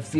FC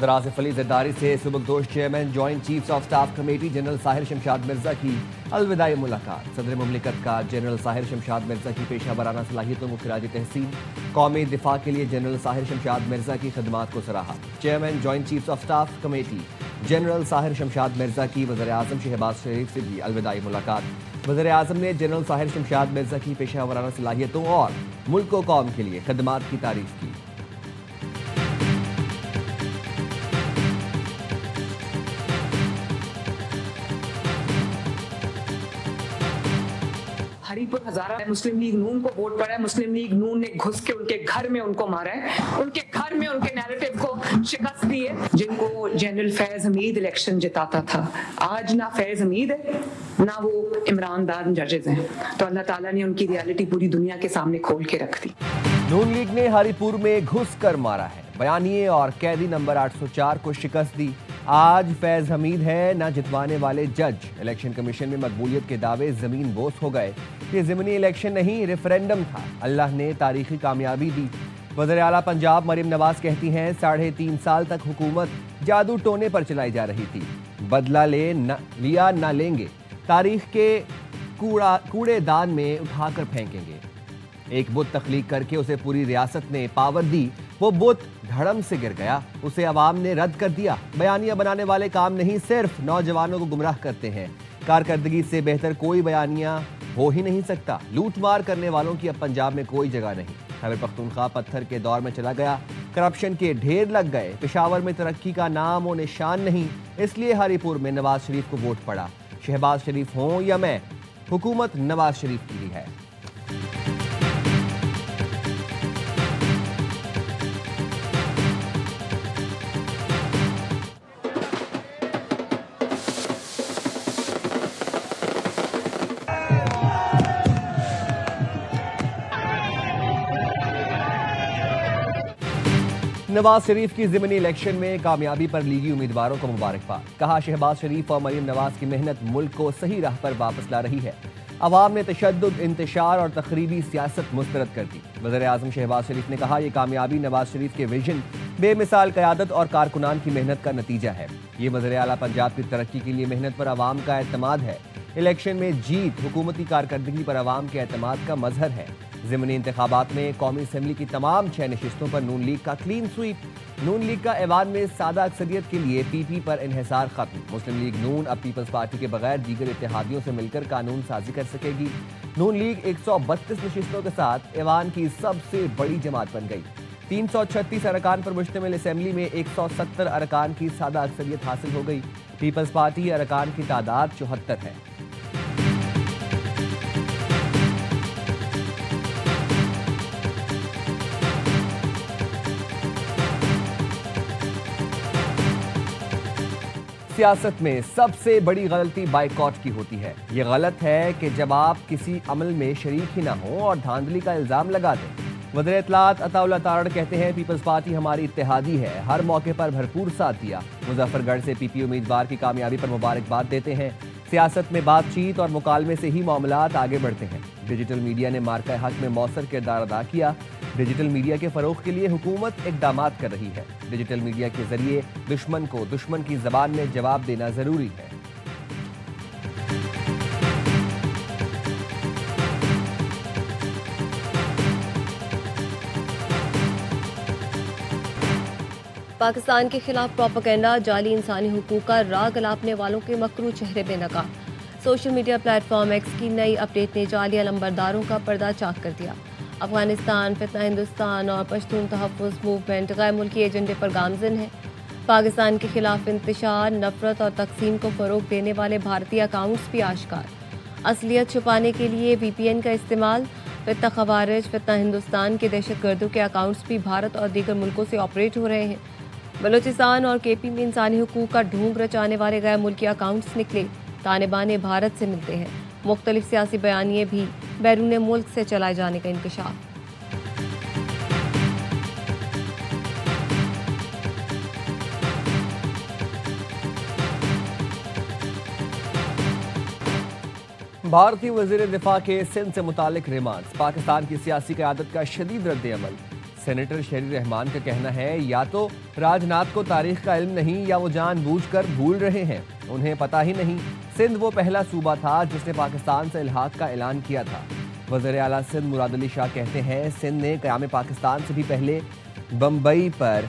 صدر آصف علی زرداری سے سبکدوش chairman joint chiefs of staff committee general Sahir Shamshad Mirza کی الوداعی ملاقات۔ صدر مملکت کا جنرل ساحر شمشاد مرزا کی پیشہ ورانہ صلاحیتوں کو خراج تحسین، قومی دفاع کے لیے جنرل ساحر شمشاد مرزا کی خدمات کو سراہا۔ Chairman joint chiefs of staff committee general Sahir Shamshad Mirza کی وزیر اعظم شہباز شریف سے بھی الوداعی ملاقات۔ وزیر اعظم نے جنرل ساحر شمشاد مرزا کی پیشہ ورانہ صلاحیتوں اور ملک و قوم کے لیے خدمات کی تعریف کی۔ ہری پور ہزارہ مسلم لیگ نون کو ووٹ پڑا ہے۔ مسلم لیگ نون نے گھس کے ان کے گھر میں ان کو مارا ہے، ان کے گھر میں ان کے نیریٹو کو شکست دی ہے۔ جن کو جنرل فیض حمید الیکشن جتاتا تھا، آج نہ فیض حمید ہے نہ وہ عمران دان ججز ہیں، تو اللہ تعالیٰ نے ان کی ریالٹی پوری دنیا کے سامنے کھول کے رکھ دی۔ نون لیگ نے ہری پور میں گھس کر مارا ہے، بیانیے اور قیدی نمبر 804 کو شکست دی۔ آج فیض حمید ہے نہ جتوانے والے جج۔ الیکشن کمیشن میں مقبولیت کے دعوے زمین بوس ہو گئے۔ یہ ضمنی الیکشن نہیں، ریفرینڈم تھا۔ اللہ نے تاریخی کامیابی دی۔ وزیر اعلیٰ پنجاب مریم نواز کہتی ہیں 3.5 سال تک حکومت جادو ٹونے پر چلائی جا رہی تھی، بدلہ لیا نہ لیں گے، تاریخ کے کوڑے دان میں اٹھا کر پھینکیں گے۔ ایک بت تخلیق کر کے اسے پوری ریاست نے پاور دی، وہ بت دھڑم سے گر گیا، اسے عوام نے رد کر دیا۔ بیانیہ بنانے والے کام نہیں، صرف نوجوانوں کو گمراہ کرتے ہیں۔ کارکردگی سے بہتر کوئی بیانیہ ہو ہی نہیں سکتا۔ لوٹ مار کرنے والوں کی اب پنجاب میں کوئی جگہ نہیں۔ خیبر پختونخوا پتھر کے دور میں چلا گیا، کرپشن کے ڈھیر لگ گئے، پشاور میں ترقی کا نام و نشان نہیں، اس لیے ہری پور میں نواز شریف کو ووٹ پڑا۔ شہباز شریف ہوں یا میں، حکومت نواز شریف کی ہی ہے۔ نواز شریف کی ضمنی الیکشن میں کامیابی پر لیگی امیدواروں کو مبارکباد۔ کہا شہباز شریف اور مریم نواز کی محنت ملک کو صحیح راہ پر واپس لا رہی ہے۔ عوام نے تشدد، انتشار اور تخریبی سیاست مسترد کر دی۔ وزیر اعظم شہباز شریف نے کہا یہ کامیابی نواز شریف کے ویژن، بے مثال قیادت اور کارکنان کی محنت کا نتیجہ ہے۔ یہ وزیر اعلیٰ پنجاب کی ترقی کے لیے محنت پر عوام کا اعتماد ہے۔ الیکشن میں جیت حکومتی کارکردگی پر عوام کے اعتماد کا مظہر ہے۔ ضمنی انتخابات میں قومی اسمبلی کی تمام 6 نشستوں پر نون لیگ کا کلین سویپ۔ نون لیگ کا ایوان میں سادہ اکثریت کے لیے پی پی پر انحصار ختم۔ مسلم لیگ نون اب پیپلز پارٹی کے بغیر دیگر اتحادیوں سے مل کر قانون سازی کر سکے گی۔ نون لیگ 132 نشستوں کے ساتھ ایوان کی سب سے بڑی جماعت بن گئی۔ 336 ارکان پر مشتمل اسمبلی میں 170 ارکان کی سادہ اکثریت حاصل ہو گئی۔ پیپلز پارٹی ارکان کی تعداد 74 ہے۔ سیاست میں سب سے بڑی غلطی بائیکاٹ کی ہوتی ہے۔ یہ غلط ہے کہ جب آپ کسی عمل میں شریک ہی نہ ہوں اور دھاندلی کا الزام لگا دیں۔ وزیر اطلاعات عطا اللہ تارڑ کہتے ہیں پیپلز پارٹی ہماری اتحادی ہے، ہر موقع پر بھرپور ساتھ دیا۔ مظفر گڑھ سے پی پی امیدوار کی کامیابی پر مبارکباد دیتے ہیں۔ سیاست میں بات چیت اور مکالمے سے ہی معاملات آگے بڑھتے ہیں۔ ڈیجیٹل میڈیا نے مارکہ حق میں مؤثر کردار ادا کیا۔ ڈیجیٹل میڈیا کے فروغ کے لیے حکومت اقدامات کر رہی ہے۔ ڈیجیٹل میڈیا کے ذریعے دشمن کو دشمن کی زبان میں جواب دینا ضروری ہے۔ پاکستان کے خلاف پروپیگنڈا، جعلی انسانی حقوق کا راگ الاپنے والوں کے مکروہ چہرے بے نقاب۔ Social media plate form x کی نئی اپڈیٹ نے جعلی علمبرداروں کا پردہ چاک کر دیا۔ افغانستان، فتنہ ہندوستان اور پشتون تحفظ موومنٹ غیر ملکی ایجنڈے پر گامزن ہے۔ پاکستان کے خلاف انتشار، نفرت اور تقسیم کو فروغ دینے والے بھارتی اکاؤنٹس بھی آشکار۔ اصلیت چھپانے کے لیے وی پی این کا استعمال۔ فتنہ خوارج، فتنہ ہندوستان کے دہشت گردوں کے اکاؤنٹس بھی بھارت اور دیگر ملکوں سے آپریٹ ہو رہے ہیں۔ بلوچستان اور کے پی میں انسانی حقوق کا ڈھونگ رچانے والے غیر ملکی اکاؤنٹس نکلے، طالبان بھارت سے ملتے ہیں۔ مختلف سیاسی بیانیے بھی، بیرون ملک سے چلائے جانے کا انکشاف۔ بھارتی وزیر دفاع کے سندھ سے متعلق ریمارکس، پاکستان کی سیاسی قیادت کا شدید رد عمل۔ سینیٹر شہری رحمان کا کہنا ہے یا تو راجناتھ کو تاریخ کا علم نہیں یا وہ جان بوجھ کر بھول رہے ہیں، انہیں پتہ ہی نہیں۔ سندھ وہ پہلا صوبہ تھا جس نے پاکستان سے الحاق کا اعلان کیا تھا۔ وزیر اعلیٰ سندھ مراد علی شاہ کہتے ہیں سندھ نے قیام پاکستان سے بھی پہلے بمبئی پر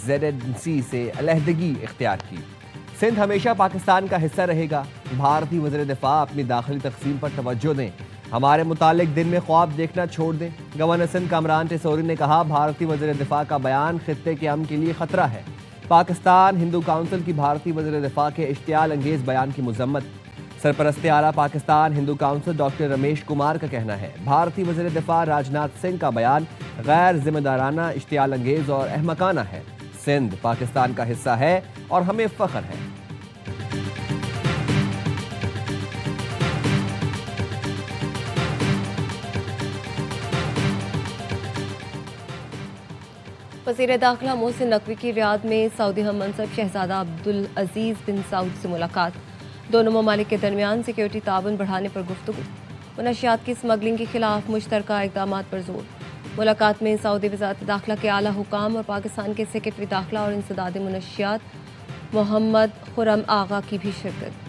ZNC سے علیحدگی اختیار کی۔ سندھ ہمیشہ پاکستان کا حصہ رہے گا۔ بھارتی وزیر دفاع اپنی داخلی تقسیم پر توجہ دیں، ہمارے متعلق دن میں خواب دیکھنا چھوڑ دیں۔ گورنر سندھ کامران ٹیسوری نے کہا بھارتی وزیر دفاع کا بیان خطے کے امن کے لیے خطرہ ہے۔ پاکستان ہندو کونسل کی بھارتی وزیر دفاع کے اشتعال انگیز بیان کی مذمت۔ سرپرست اعلیٰ پاکستان ہندو کونسل ڈاکٹر رمیش کمار کا کہنا ہے بھارتی وزیر دفاع راجناتھ سنگھ کا بیان غیر ذمہ دارانہ، اشتعال انگیز اور احمقانہ ہے۔ سندھ پاکستان کا حصہ ہے اور ہمیں فخر ہے۔ وزیر داخلہ محسن نقوی کی ریاض میں سعودی ہم منصب شہزادہ عبدالعزیز بن سعود سے ملاقات۔ دونوں ممالک کے درمیان سیکیورٹی تعاون بڑھانے پر گفتگو۔ منشیات کی سمگلنگ کے خلاف مشترکہ اقدامات پر زور۔ ملاقات میں سعودی وزارت داخلہ کے اعلیٰ حکام اور پاکستان کے سیکریٹری داخلہ اور انسداد منشیات محمد خرم آغا کی بھی شرکت۔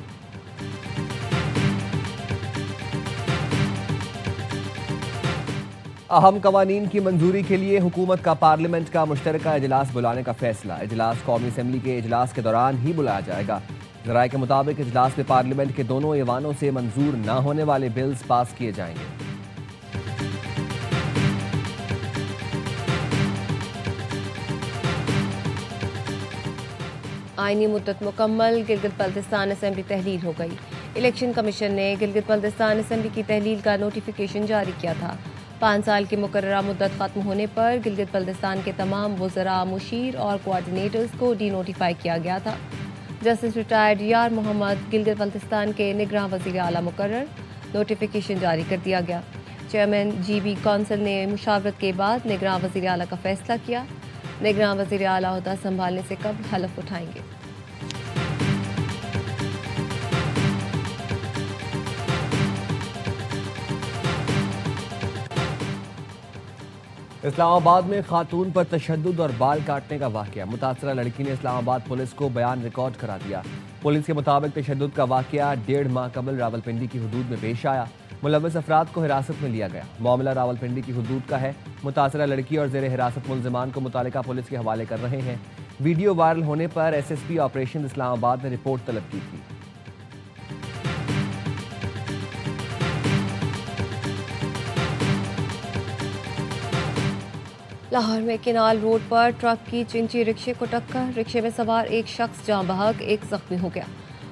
اہم قوانین کی منظوری کے لیے حکومت کا پارلیمنٹ کا مشترکہ اجلاس بلانے کا فیصلہ۔ اجلاس قومی اسمبلی کے اجلاس کے دوران ہی بلایا جائے گا۔ ذرائع کے مطابق اجلاس میں پارلیمنٹ کے دونوں ایوانوں سے منظور نہ ہونے والے بلز پاس کیے جائیں گے۔ آئینی مدت مکمل، گلگت بلتستان اسمبلی تحلیل ہو گئی۔ الیکشن کمیشن نے گلگت بلتستان اسمبلی کی تحلیل کا نوٹیفیکیشن جاری کیا تھا۔ 5 سال کی مقررہ مدت ختم ہونے پر گلگت بلتستان کے تمام وزراء، مشیر اور کوآرڈینیٹرز کو ڈی نوٹیفائی کیا گیا تھا۔ جسٹس ریٹائرڈ یار محمد گلگت بلتستان کے نگراں وزیر اعلیٰ مقرر، نوٹیفیکیشن جاری کر دیا گیا۔ چیئرمین GB کونسل نے مشاورت کے بعد نگراں وزیر اعلیٰ کا فیصلہ کیا۔ نگراں وزیر اعلیٰ عہدہ سنبھالنے سے قبل حلف اٹھائیں گے۔ اسلام آباد میں خاتون پر تشدد اور بال کاٹنے کا واقعہ۔ متاثرہ لڑکی نے اسلام آباد پولیس کو بیان ریکارڈ کرا دیا۔ پولیس کے مطابق تشدد کا واقعہ 1.5 ماہ قبل راولپنڈی کی حدود میں پیش آیا۔ ملوث افراد کو حراست میں لیا گیا۔ معاملہ راولپنڈی کی حدود کا ہے۔ متاثرہ لڑکی اور زیر حراست ملزمان کو متعلقہ پولیس کے حوالے کر رہے ہیں۔ ویڈیو وائرل ہونے پر SSP آپریشن اسلام آباد نے رپورٹ طلب کی تھی۔ لاہور میں کنال روڈ پر ٹرک کی چنچی رکشے کو ٹکر، رکشے میں سوار ایک شخص جاں بحق، ایک زخمی ہو گیا۔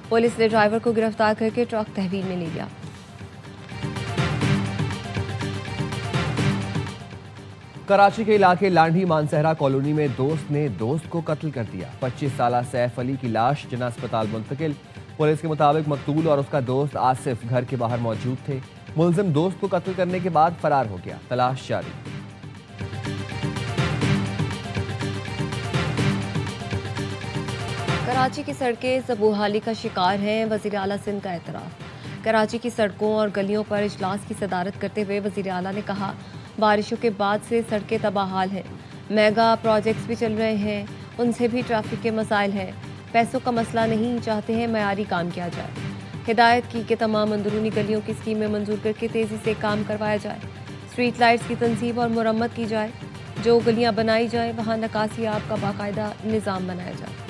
پولیس نے ڈرائیور کو گرفتار کر کے ٹرک تحویل میں لے لیا۔ کراچی کے علاقے لانڈھی مانسہرہ کالونی میں دوست نے دوست کو قتل کر دیا۔ 25 سالہ سیف علی کی لاش جناح اسپتال منتقل۔ پولیس کے مطابق مقتول اور اس کا دوست آصف گھر کے باہر موجود تھے۔ ملزم دوست کو قتل کرنے کے بعد فرار ہو گیا۔ تلاش جاری۔ کراچی کی سڑکیں زبوحالی کا شکار ہیں، وزیر اعلیٰ سندھ کا اعتراف۔ کراچی کی سڑکوں اور گلیوں پر اجلاس کی صدارت کرتے ہوئے وزیر اعلیٰ نے کہا بارشوں کے بعد سے سڑکیں تباہ حال ہیں، میگا پروجیکٹس بھی چل رہے ہیں، ان سے بھی ٹریفک کے مسائل ہیں، پیسوں کا مسئلہ نہیں، چاہتے ہیں معیاری کام کیا جائے۔ ہدایت کی کہ تمام اندرونی گلیوں کی اسکیمیں منظور کر کے تیزی سے کام کروایا جائے، اسٹریٹ لائٹس کی تنصیب اور مرمت کی جائے، جو گلیاں بنائی جائیں وہاں نکاسی آب کا باقاعدہ نظام بنایا جائے۔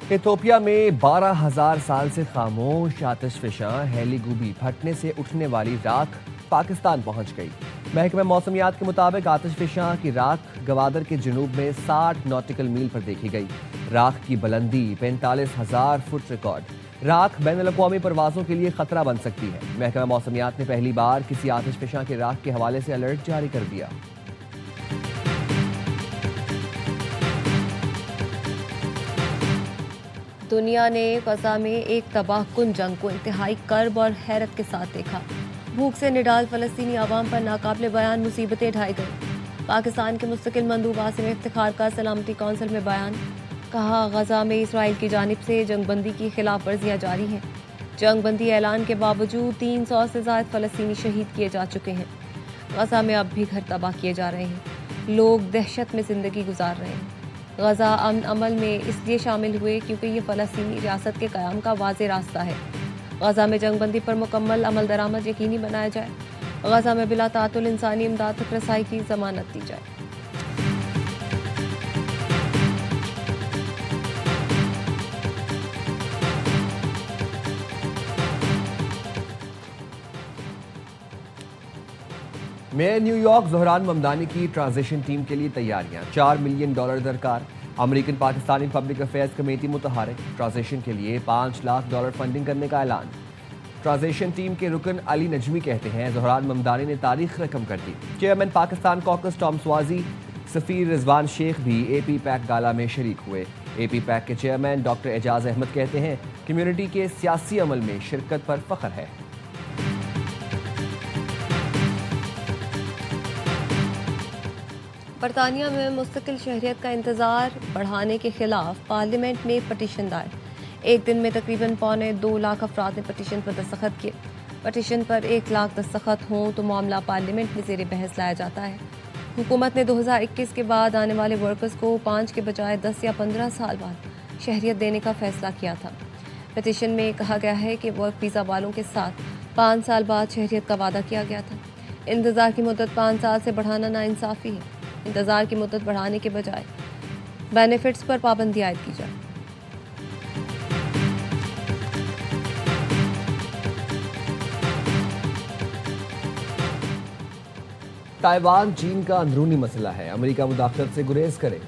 ایتھوپیا میں 12,000 سال سے خاموش آتش فشاں ہیلی گوبی پھٹنے سے اٹھنے والی راکھ پاکستان پہنچ گئی۔ محکمہ موسمیات کے مطابق آتش فشاں کی راکھ گوادر کے جنوب میں 60 ناٹیکل میل پر دیکھی گئی۔ راکھ کی بلندی 45,000 فٹ ریکارڈ۔ راکھ بین الاقوامی پروازوں کے لیے خطرہ بن سکتی ہے۔ محکمہ موسمیات نے پہلی بار کسی آتش فشاں کی راکھ کے حوالے سے الرٹ جاری کر دیا۔ دنیا نے غزہ میں ایک تباہ کن جنگ کو انتہائی کرب اور حیرت کے ساتھ دیکھا۔ بھوک سے نڈال فلسطینی عوام پر ناقابل بیان مصیبتیں ڈھائی گئیں۔ پاکستان کے مستقل مندوب عاصم افتخار کا سلامتی کونسل میں بیان۔ کہا غزہ میں اسرائیل کی جانب سے جنگ بندی کی خلاف ورزیاں جاری ہیں. جنگ بندی اعلان کے باوجود 300 سے زائد فلسطینی شہید کیے جا چکے ہیں. غزہ میں اب بھی گھر تباہ کیے جا رہے ہیں. لوگ دہشت میں زندگی گزار رہے ہیں. غزہ امن عمل میں اس لیے شامل ہوئے کیونکہ یہ فلسطینی ریاست کے قیام کا واضح راستہ ہے. غزہ میں جنگ بندی پر مکمل عمل درآمد یقینی بنایا جائے. غزہ میں بلا تعطل انسانی امداد تک رسائی کی ضمانت دی جائے. میں نیو یارک زہران ممدانی کی ٹرانزیشن ٹیم کے لیے تیاریاں. $4 ملین درکار. American Pakistani public affairs committee متحرک. ٹرانزیشن کے لیے $5 لاکھ فنڈنگ کرنے کا اعلان. ٹرانزیشن ٹیم کے رکن علی نجمی کہتے ہیں زہران ممدانی نے تاریخ رقم کر دی. چیئرمین پاکستان کوکس ٹام سوازی سفیر رضوان شیخ بھی اے پی پیک گالا میں شریک ہوئے. اے پی پیک کے چیئرمین ڈاکٹر اعجاز احمد کہتے ہیں کمیونٹی کے سیاسی عمل میں شرکت پر فخر ہے. برطانیہ میں مستقل شہریت کا انتظار بڑھانے کے خلاف پارلیمنٹ میں پٹیشن دائر. ایک دن میں تقریباً 2.25 لاکھ افراد نے پٹیشن پر دستخط کیے. پٹیشن پر 1 لاکھ دستخط ہوں تو معاملہ پارلیمنٹ میں زیر بحث لایا جاتا ہے. حکومت نے 2021 کے بعد آنے والے ورکرز کو 5 کے بجائے 10 یا 15 سال بعد شہریت دینے کا فیصلہ کیا تھا. پٹیشن میں کہا گیا ہے کہ ورک ویزا والوں کے ساتھ 5 سال بعد شہریت کا وعدہ کیا گیا تھا. انتظار کی مدت 5 سال سے بڑھانا ناانصافی ہے. انتظار کی مدت بڑھانے کے بجائے بینیفٹس پر پابندی عائد کی جائے. تائیوان چین کا اندرونی مسئلہ ہے. امریکہ مداخلت سے گریز کرے.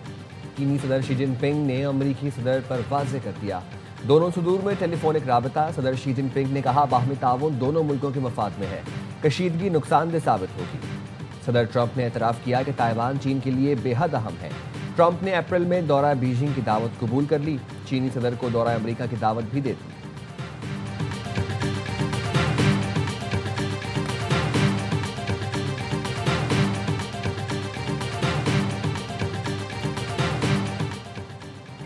چینی صدر شی جن پنگ نے امریکی صدر پر واضح کر دیا. دونوں صدور میں ٹیلی فونک رابطہ. صدر شی جن پنگ نے کہا باہمی تعاون دونوں ملکوں کے مفاد میں ہے. کشیدگی نقصان دہ ثابت ہوگی. صدر ٹرمپ نے اعتراف کیا کہ تائیوان چین کے لیے بے حد اہم ہے. ٹرمپ نے اپریل میں دورہ بیجنگ کی دعوت قبول کر لی. چینی صدر کو دورہ امریکہ کی دعوت بھی دے دی.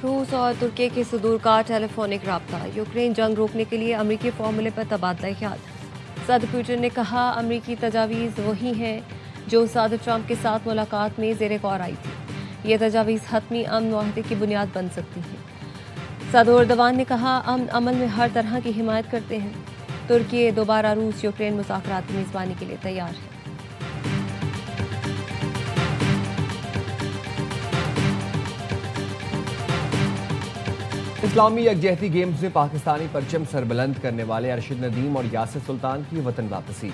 روس اور ترکی کے صدور کا ٹیلی فونک رابطہ. یوکرین جنگ روکنے کے لیے امریکی فارمولے پر تبادلہ خیال. صدر پوٹن نے کہا امریکی تجاویز وہی ہیں جو صدر ٹرمپ کے ساتھ ملاقات میں زیر غور آئی تھی. یہ تجاویز حتمی امن معاہدے کی بنیاد بن سکتی ہیں. صدر اردوان نے کہا امن عمل میں ہر طرح کی حمایت کرتے ہیں. ترکی دوبارہ روس یوکرین مذاکرات کی میزبانی کے لیے تیار ہے. اسلامی یکجہتی گیمز میں پاکستانی پرچم سربلند کرنے والے ارشد ندیم اور یاسر سلطان کی وطن واپسی.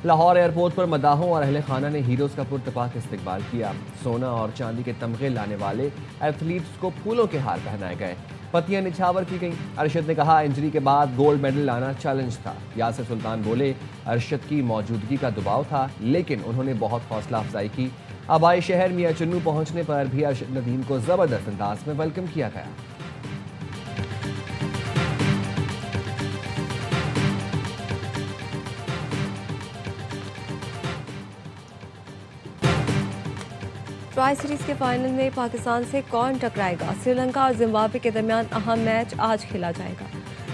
لاہور ایئرپورٹ پر مداحوں اور اہل خانہ نے ہیروز کا پرتپاک استقبال کیا. سونا اور چاندی کے تمغے لانے والے ایتھلیٹس کو پھولوں کے ہار پہنائے گئے. پتیاں نچھاور کی گئیں. ارشد نے کہا انجری کے بعد گولڈ میڈل لانا چیلنج تھا. یاسر سلطان بولے ارشد کی موجودگی کا دباؤ تھا لیکن انہوں نے بہت حوصلہ افزائی کی. آبائی شہر میاں چنو پہنچنے پر بھی ارشد ندیم کو زبردست انداز میں ویلکم کیا گیا. ٹرائی سیریز کے فائنل میں پاکستان سے کون ٹکرائے گا؟ سری لنکا اور زمبابوے کے درمیان اہم میچ آج کھیلا جائے گا.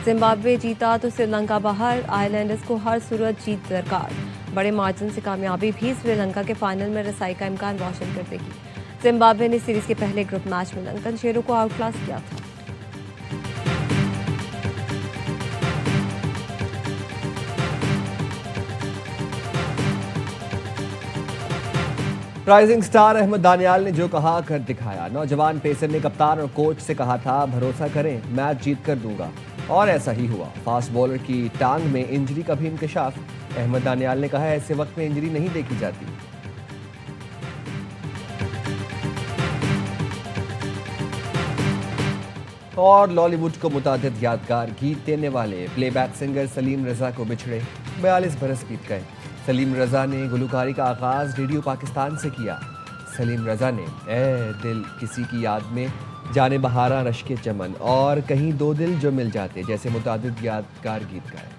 زمبابوے جیتا تو سری لنکا باہر. آئی لینڈرز کو ہر صورت جیت درکار. بڑے مارجن سے کامیابی بھی سری لنکا کے فائنل میں رسائی کا امکان روشن کر دے گی. زمبابوے نے سیریز کے پہلے گروپ میچ میں لنکن شیروں کو آؤٹ کلاس کیا تھا. رائزنگ سٹار احمد دانیال نے جو کہا کر دکھایا. نوجوان پیسر نے کپتان اور کوچ سے کہا تھا بھروسہ کریں میچ جیت کر دوں گا اور ایسا ہی ہوا. فاسٹ بولر کی ٹانگ میں انجری کا بھی انکشاف. احمد دانیال نے کہا ایسے وقت میں انجری نہیں دیکھی جاتی. اور لالی ووڈ کو متعدد یادگار گیت دینے والے پلے بیک سنگر سلیم رضا کو بچھڑے 42 برس بیت گئے. سلیم رضا نے گلوکاری کا آغاز ریڈیو پاکستان سے کیا. سلیم رضا نے اے دل کسی کی یاد میں، جانے بہاراں رشک چمن اور کہیں دو دل جو مل جاتے جیسے متعدد یادگار گیت گائے.